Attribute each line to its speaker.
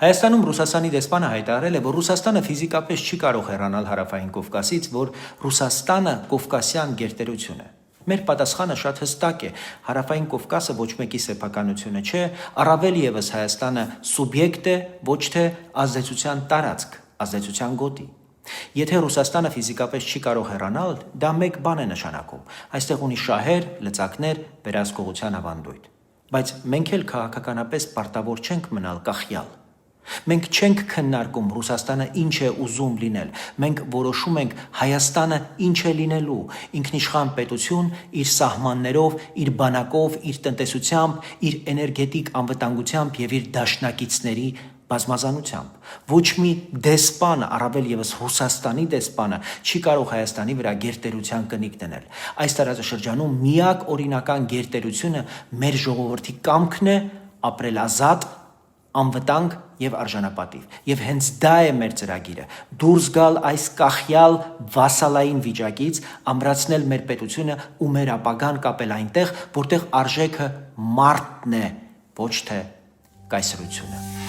Speaker 1: Հայաստանում Ռուսաստանի դեսպանը հայտարարել է, որ Ռուսաստանը ֆիզիկապես չի կարող հեռանալ հարավային Կովկասից, որ Ռուսաստանը կովկասյան գերտերություն է։ Մեր պատասխանը շատ հստակ է. հարավային Կովկասը ոչ մեկի սեփականությունը չէ, առավել ևս Հայաստանը սուբյեկտ է, ոչ թե ազդեցության տարածք, ազդեցության գոտի։ Եթե Ռուսաստանը ֆիզիկապես չի կարող հեռանալ, դա մեկ բան է նշանակում. այստեղ ունի շահեր, լծակներ, վերահսկողության ավանդույթ։ Բայց մենք էլ քաղաքականապես պարտավոր չենք մնալ կախյալ։ Մենք չենք քննարկում Ռուսաստանը ինչ է ուզում լինել, մենք որոշում ենք Հայաստանը ինչ է լինելու, ինքնիշխան պետություն, իր սահմաններով, իր բանակով, իր տնտեսությամբ, իր էներգետիկ անվտանգությամբ եւ իր դաշնակիցների բազմազանությամբ։ Ոչ մի դեսպան, առավել ևս Ռուսաստանի դեսպանը, չի կարող Հայաստանի վրա գերտերության կնիկ դնել։ Այս տարածաշրջանում միակ օրինական գերտերությունը մեր ժողովրդի կամքն է ապրել ազատ, անվտանգ եւ արժանապատիվ։ Եվ հենց դա է մեր ծրագիրը՝ դուրս գալ այս կախյալ վասալային վիճակից, ամրացնել մեր պետությունը ու մեր ապագան կապել այնտեղ, որտեղ արժեքը մարդն է, ոչ թե կայսրությունը։